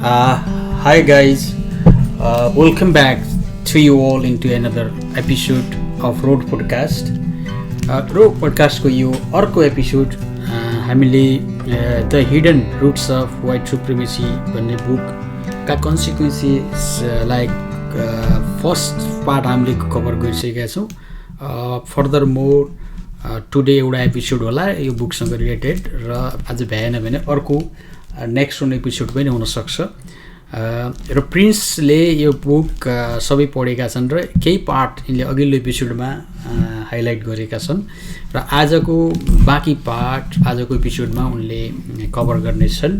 Uh, Hi guys, welcome back to you all into another episode of Road Podcast. Road Podcast को यो अर्को episode हामीले the hidden roots of white supremacy भन्ने बुकका consequences like first part हामीले cover गरिसकेका छौँ. Further more today एउटा episode होला यो बुकसँग related र आज भएन भने अर्को नेक्स्ट वान एपिसोड पनि हुनसक्छ. र प्रिन्सले यो बुक सबै पढेका छन् र केही पार्ट यिनले अघिल्लो एपिसोडमा हाइलाइट गरेका छन् र आजको बाँकी पार्ट आजको एपिसोडमा उनले कभर गर्नेछन्.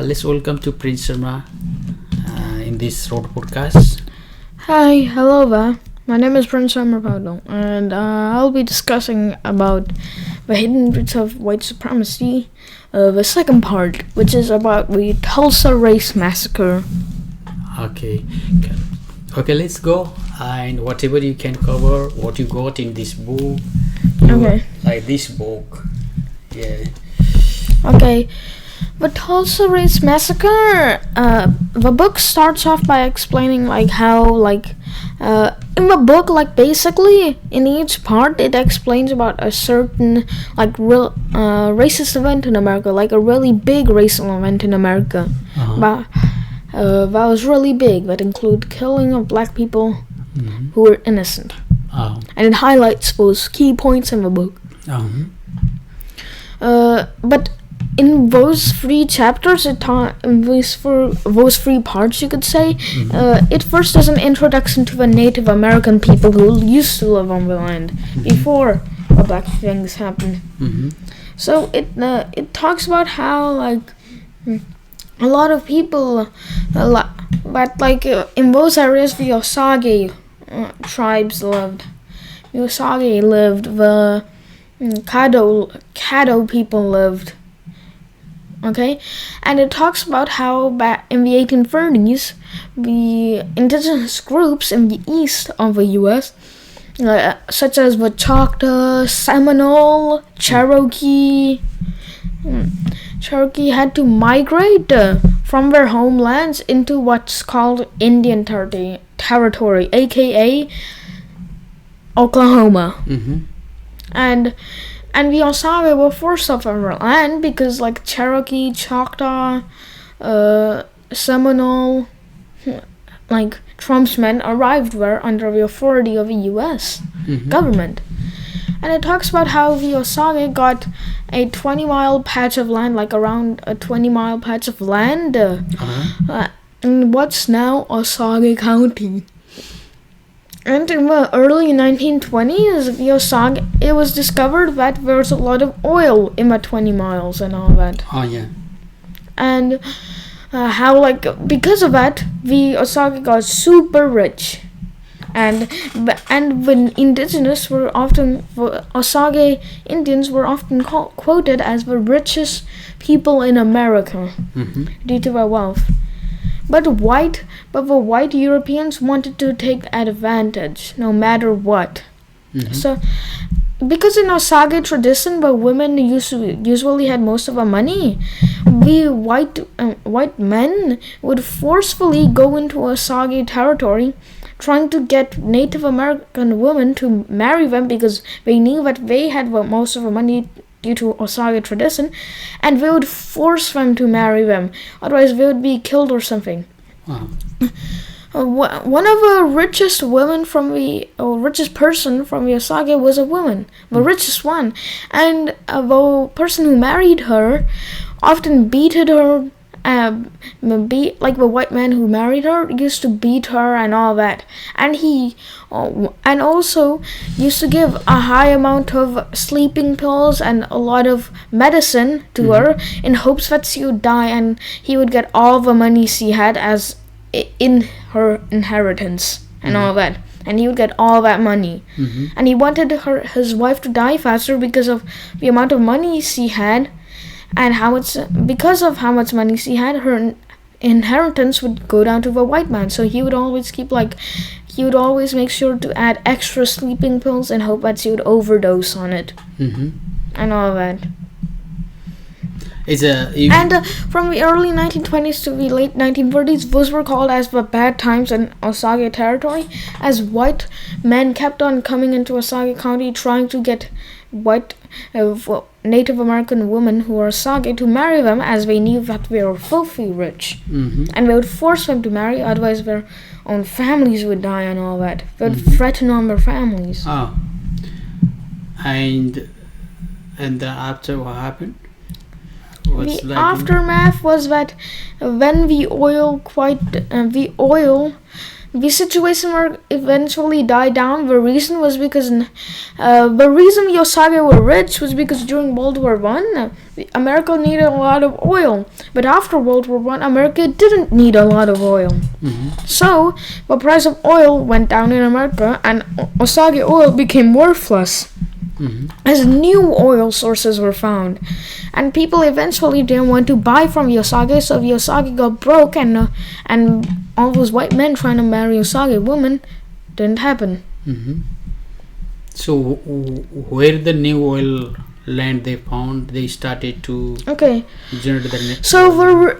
Let's welcome to Prince Sharma in this road podcast. Hi, hello there. My name is Prince Sharma and I'll be discussing about the hidden roots of white supremacy, the second part, which is about the Tulsa Race Massacre. Okay, let's go. And whatever you can cover, what you got in this book, like this book, yeah. Okay. The Tulsa Race Massacre, the book starts off by explaining how in the book, basically in each part it explains about a certain real racist event in America, like a really big racial event in America. But that was really big, that include killing of black people who were innocent. And it highlights those key points in the book. But in those three chapters, those three parts, you could say, it first does an introduction to the Native American people who used to live on the land before the black things happened. So it talks about how a lot of people, in those areas the Osage tribes lived. The Osage lived. The Caddo people lived. Okay, and it talks about how back in the 1830s, the indigenous groups in the east of the U.S., such as the Choctaw, Seminole, Cherokee, had to migrate from their homelands into what's called Indian Territory, aka Oklahoma. And the Osage were forced off of our land because Cherokee, Choctaw, Seminole, Trump's men arrived there under the authority of the U.S. government. And it talks about how the Osage got a 20-mile patch of land, around a 20-mile patch of land in what's now Osage County. And in the early 1920s, the Osage, it was discovered that there's a lot of oil in the 20 miles and all that. And how, because of that, the Osage got super rich. And the indigenous were often, the Osage Indians were often quoted as the richest people in America due to their wealth. But the white Europeans wanted to take advantage, no matter what. So, because in Osage tradition, the women usually had most of the money, the white men would forcefully go into Osage territory, trying to get Native American women to marry them because they knew that they had most of the money due to Osage tradition, and they would force them to marry them. Otherwise, they would be killed or something. One of the richest richest person from the Osage was a woman, the richest one, and the person who married her often beated her. The white man who married her used to beat her and all that, and he also used to give a high amount of sleeping pills and a lot of medicine to her in hopes that she would die and he would get all the money she had as in her inheritance and all that, and he would get all that money. And he wanted his wife to die faster because of the amount of money she had. And because of how much money she had, her inheritance would go down to the white man. So he would always make sure to add extra sleeping pills and hope that she would overdose on it. And all that. It's a And from the early 1920s to the late 1940s, those were called as the bad times in Osage territory, as white men kept on coming into Osage County trying to get white Native American women who were Osage to marry them, as they knew that they were filthy rich. And they would force them to marry, otherwise their own families would die and all that. They would threaten on their families. Oh. And then after, what happened? What's The aftermath was that when the situation were eventually died down. The reason was because the reason the Osage were rich was because during World War I, America needed a lot of oil. But after World War I, America didn't need a lot of oil. So the price of oil went down in America, and Osage oil became worthless. As new oil sources were found, and people eventually didn't want to buy from the Osage, so the Osage got broke, and all those white men trying to marry Osage women didn't happen. So where the new oil land they found, they started to generate the next. So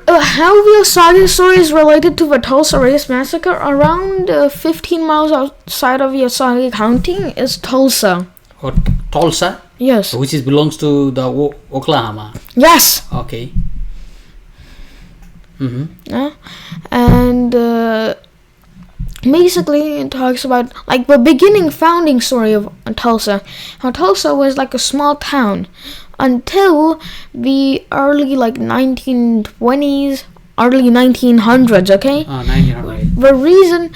how the Osage story is related to the Tulsa Race Massacre, around 15 miles outside of the Osage County is Tulsa. Or Tulsa? Yes. Which belongs to the Oklahoma. Yes. Okay. Yeah. And basically it talks about like the beginning founding story of Tulsa. How Tulsa was like a small town until the early 1920s, early 1900s, okay? 1900. The reason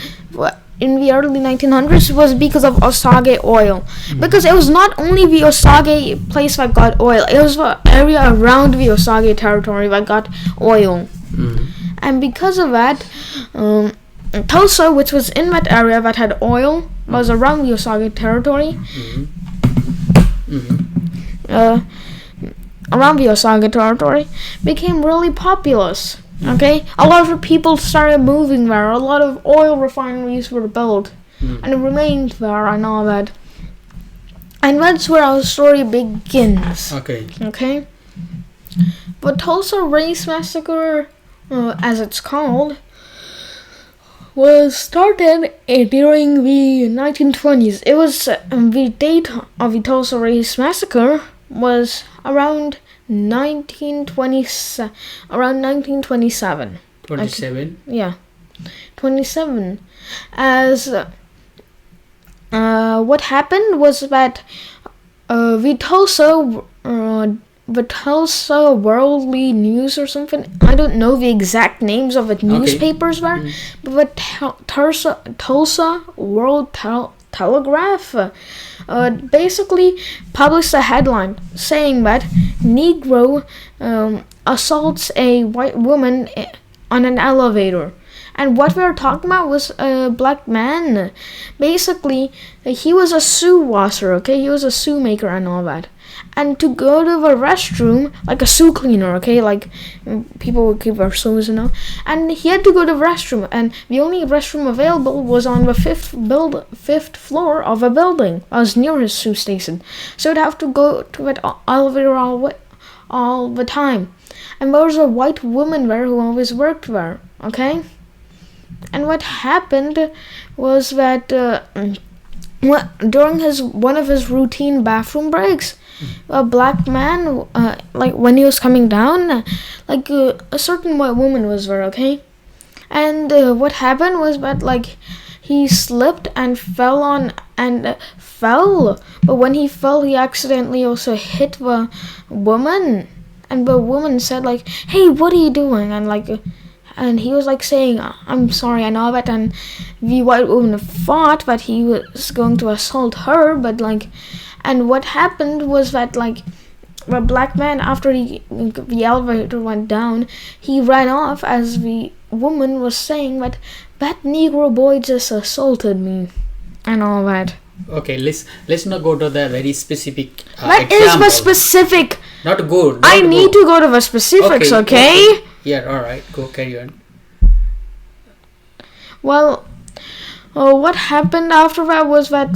in the early 1900s was because of Osage oil. Because it was not only the Osage place that got oil, it was the area around the Osage territory that got oil. And because of that, Tulsa, which was in that area that had oil, was around the Osage territory. Around the Osage territory, became really populous. Okay, a lot of people started moving there. A lot of oil refineries were built, and it remained there and all that. And that's where our story begins. Okay. The Tulsa Race Massacre, as it's called, was started during the 1920s. It was the date of the Tulsa Race Massacre was around 1927. 27. Yeah, 27. As what happened was that the Tulsa Worldly News or something, I don't know the exact names of the newspapers there, but the Tulsa World Telegraph basically published a headline saying that Negro assaults a white woman on an elevator. And what we were talking about was a black man. Basically, he was a shoe washer, okay? He was a shoe maker and all that. And to go to the restroom, like a shoe cleaner, okay? Like, people would keep their shoes and all. And he had to go to the restroom. And the only restroom available was on the fifth floor of a building. I was near his shoe station. So he'd have to go to that elevator all the time. And there was a white woman there who always worked there, okay? And what happened was that during one of his routine bathroom breaks, a black man, like when he was coming down, a certain white woman was there, okay? And what happened was that he slipped and fell. But when he fell, he accidentally also hit the woman. And the woman said "Hey, what are you doing?" And he was saying, "I'm sorry," and all that. And the white woman thought that he was going to assault her, but and what happened was that the black man, after the elevator went down, he ran off as the woman was saying that Negro boy just assaulted me, and all that. Okay, let's not go to the very specific What example. is the specific? Not good. I need to go to the specifics, okay? Yeah, alright, go carry on. Well, what happened after that was that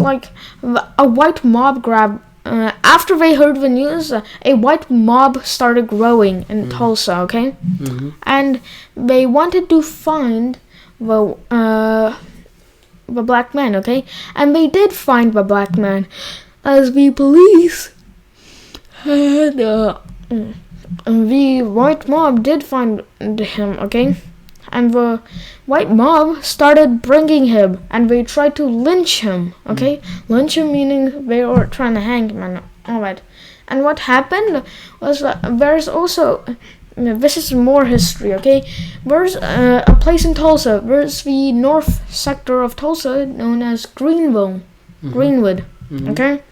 a white mob after they heard the news, a white mob started growing in Tulsa, okay? And they wanted to find the black man, okay? And they did find the black man, as the police had, the white mob did find him, okay? And the white mob started bringing him, and they tried to lynch him, okay? Lynch him meaning they were trying to hang him and all that. And what happened was there's also, this is more history, okay? There's a place in Tulsa. There's the north sector of Tulsa known as Greenwood, okay?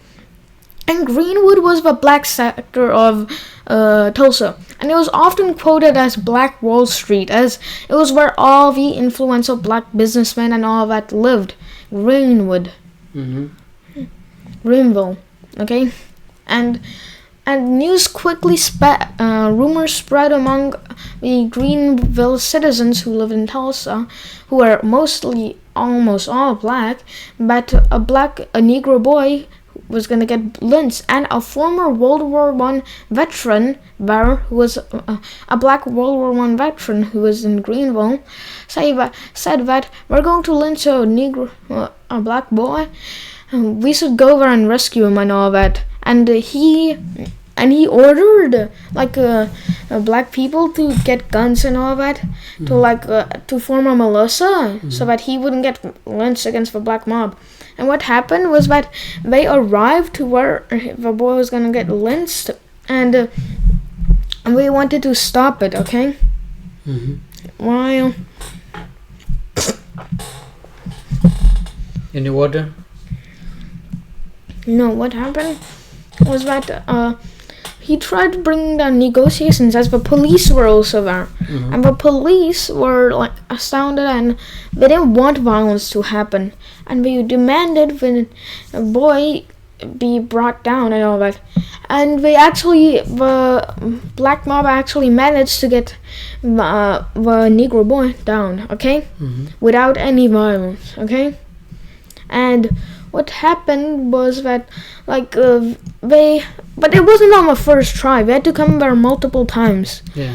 And Greenwood was the black sector of Tulsa, and it was often quoted as Black Wall Street, as it was where all the influential black businessmen and all that lived. Greenwood, Greenville, okay, and news quickly spread. Rumors spread among the Greenville citizens who lived in Tulsa, who were mostly almost all black, but a Negro boy was going to get lynched, and a former World War I veteran there, who was a black World War I veteran who was in Greenville, said that we're going to lynch a black boy, we should go there and rescue him and all that. And he ordered black people to get guns and all that, to form a militia, so that he wouldn't get lynched against the black mob. And what happened was that they arrived to where the boy was gonna get lynched, and we wanted to stop it, okay? While any water? No, what happened was that he tried bringing down negotiations, as the police were also there. And the police were astounded, and they didn't want violence to happen, and they demanded the boy be brought down and all that. And the black mob actually managed to get the Negro boy down, okay, without any violence, okay. And what happened was that, but it wasn't on the first try. They had to come there multiple times. Yeah.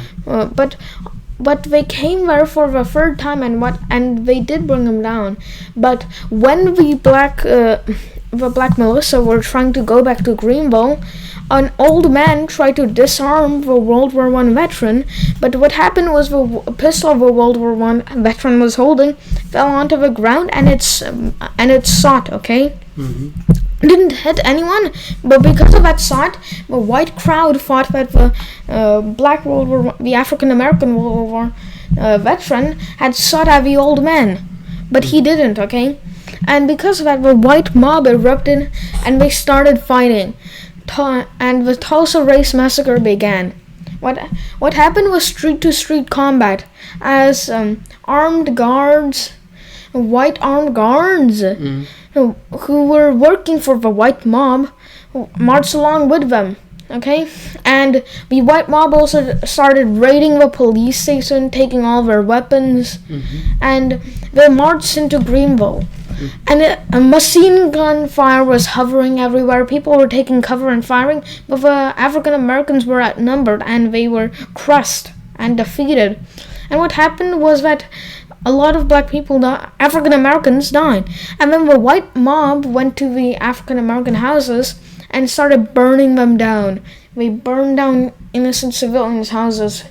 But they came there for the third time, and they did bring him down. But when the black militia were trying to go back to Greenville, an old man tried to disarm the World War I veteran, but what happened was the pistol the World War I veteran was holding fell onto the ground, and it shot, okay? Didn't hit anyone, but because of that shot, the white crowd thought that the the African American World War veteran had shot at the old man, but he didn't, okay? And because of that, the white mob erupted, and they started fighting. And the Tulsa Race Massacre began. What happened was street-to-street combat, as white armed guards, who were working for the white mob, marched along with them, okay? And the white mob also started raiding the police station, taking all their weapons, and they marched into Greenville. And a machine gun fire was hovering everywhere. People were taking cover and firing, but the African Americans were outnumbered, and they were crushed and defeated. And what happened was that a lot of black people, African Americans, died. And then the white mob went to the African American houses and started burning them down. They burned down innocent civilians' houses,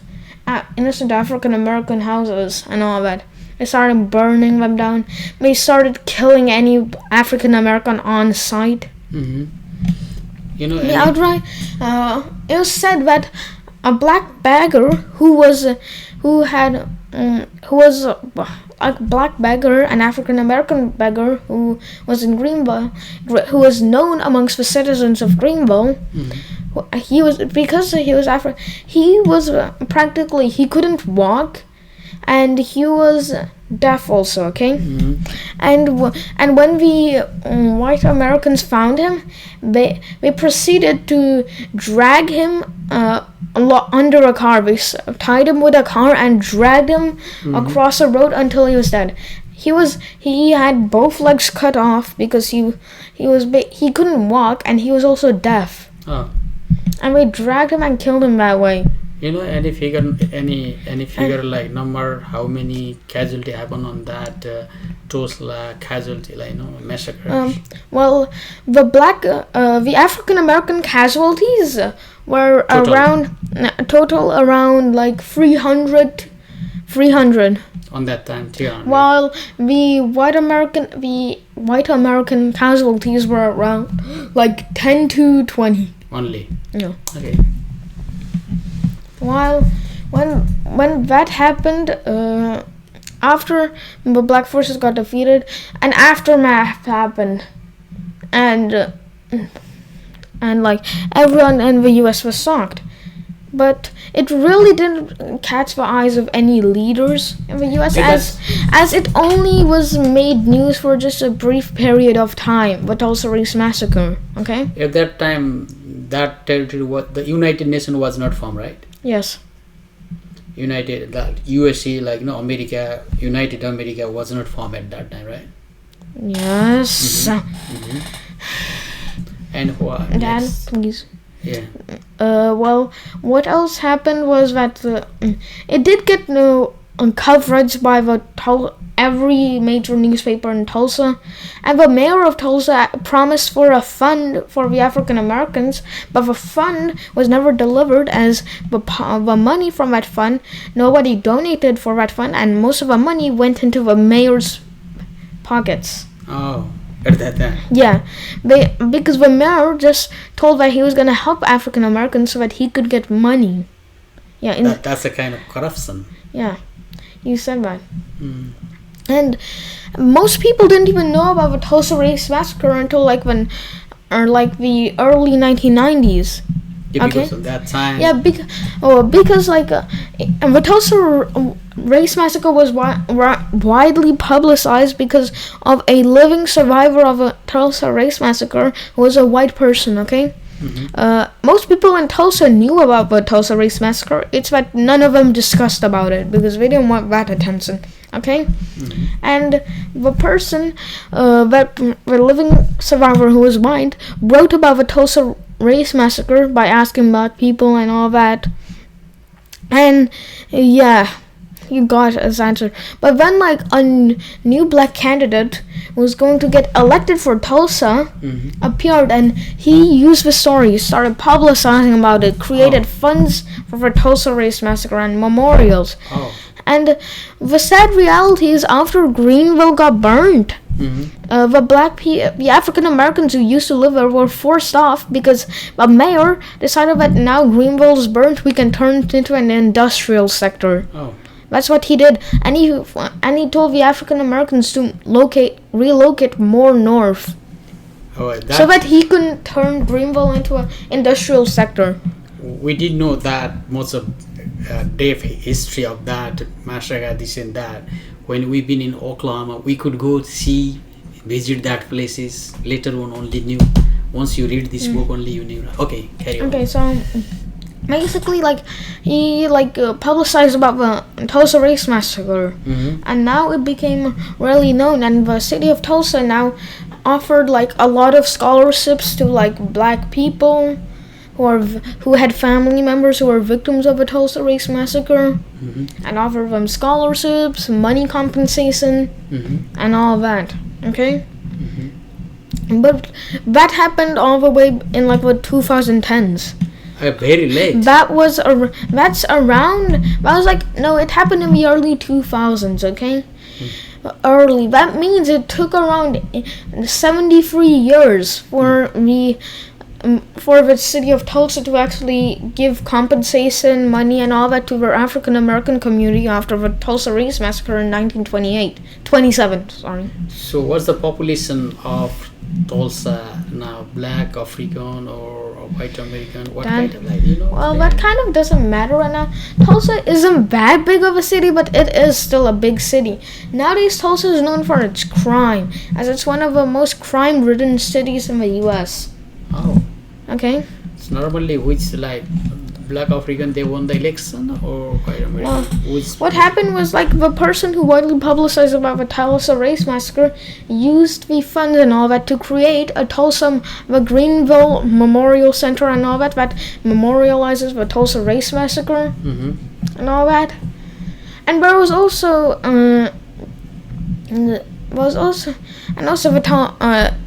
innocent African American houses, and all that. They started burning them down. They started killing any African American on sight. You know, it was said that a black beggar who was a black beggar, an African American beggar who was in Greenville, who was known amongst the citizens of Greenville. He was practically, he couldn't walk, and he was deaf also, okay? And when the white Americans found him, they proceeded to drag him under a car. They tied him with a car and dragged him across a road until he was dead. he had both legs cut off because he couldn't walk, and he was also deaf. Oh. And they dragged him and killed him that way. Any figure like number, how many casualty happened on that Tulsa casualty, massacre? Well, the African American casualties were total around like 300. On that time, 300. While the white American casualties were around like 10 to 20. Only. Yeah. Okay. While when that happened, after the black forces got defeated, an aftermath happened, and like everyone in the U.S. was shocked. But it really didn't catch the eyes of any leaders in the U.S. as it only was made news for just a brief period of time. The Tulsa Race Massacre. Okay. At that time, that territory, the United Nations was not formed, right? Yes. The USA, America, United America was not formed at that time, right? Yes. Mm-hmm. And what? Dad, please. Yeah. Well, what else happened was that it did get coverage by every major newspaper in Tulsa, and the mayor of Tulsa promised for a fund for the African Americans, but the fund was never delivered, as the money from that fund, nobody donated for that fund, and most of the money went into the mayor's pockets. Oh, at that time. Yeah, because the mayor just told that he was gonna help African Americans so that he could get money. Yeah, that's a kind of corruption. Yeah, you said that. Mm. And most people didn't even know about the Tulsa Race Massacre until the early 1990s. Yeah, okay. Because of that time. Yeah, because the Tulsa Race Massacre was widely publicized because of a living survivor of a Tulsa Race Massacre who was a white person. Okay. Mm-hmm. Most people in Tulsa knew about the Tulsa Race Massacre. It's that none of them discussed about it because they didn't want that attention. Okay. Mm-hmm. And the person, the living survivor who was white, wrote about the Tulsa Race Massacre by asking about people and all that. And yeah, you got his answer. But then a new black candidate was going to get elected for Tulsa, mm-hmm. appeared, and he used the story, started publicizing about it, created funds for the Tulsa Race Massacre and memorials. Oh. And the sad reality is, after Greenville got burned, mm-hmm. The African Americans who used to live there were forced off because the mayor decided that now Greenville's burnt, we can turn it into an industrial sector. Oh. That's what he did, and he told the African Americans to relocate more north, so that he couldn't turn Greenville into an industrial sector. We didn't know that most of deep history of that massacre, this and that. When we've been in Oklahoma, we could go see, visit that places. Later on, only knew. Once you read this book, only you knew. Okay, carry on. Okay, so basically, he publicized about the Tulsa Race Massacre, mm-hmm. and now it became really known. And the city of Tulsa now offered a lot of scholarships to black people who had family members who were victims of the Tulsa Race Massacre, mm-hmm. and offered them scholarships, money compensation, mm-hmm. and all that. Okay. Mm-hmm. But that happened all the way in the 2010s. Very late. It happened in the early 2000s, okay? Early. That means it took around 73 years for the city of Tulsa to actually give compensation, money, and all that to their African American community after the Tulsa Race Massacre in 27, sorry. So what's the population of Tulsa now? Black, African, or white American? What kind of Well, that kind of doesn't matter right now. Tulsa isn't that big of a city, but it is still a big city. Nowadays, Tulsa is known for its crime, as it's one of the most crime-ridden cities in the U.S. Oh. Okay. It's normally which black African, they won the election, or I don't Well, know. what happened was, like, the person who widely publicized about the Tulsa race massacre used the funds and all that to create the Greenville Memorial Center and all that memorializes the Tulsa race massacre and all that. And there was also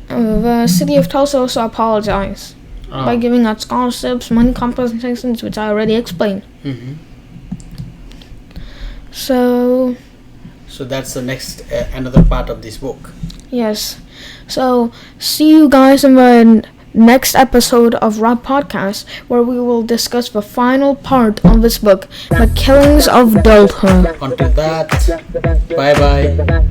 the city of Tulsa also apologized by giving out scholarships, money compensations, which I already explained. So that's the next another part of this book. Yes. So see you guys in the next episode of Rob Podcast, where we will discuss the final part of this book, The Killings of Adulthood. Until that, bye bye.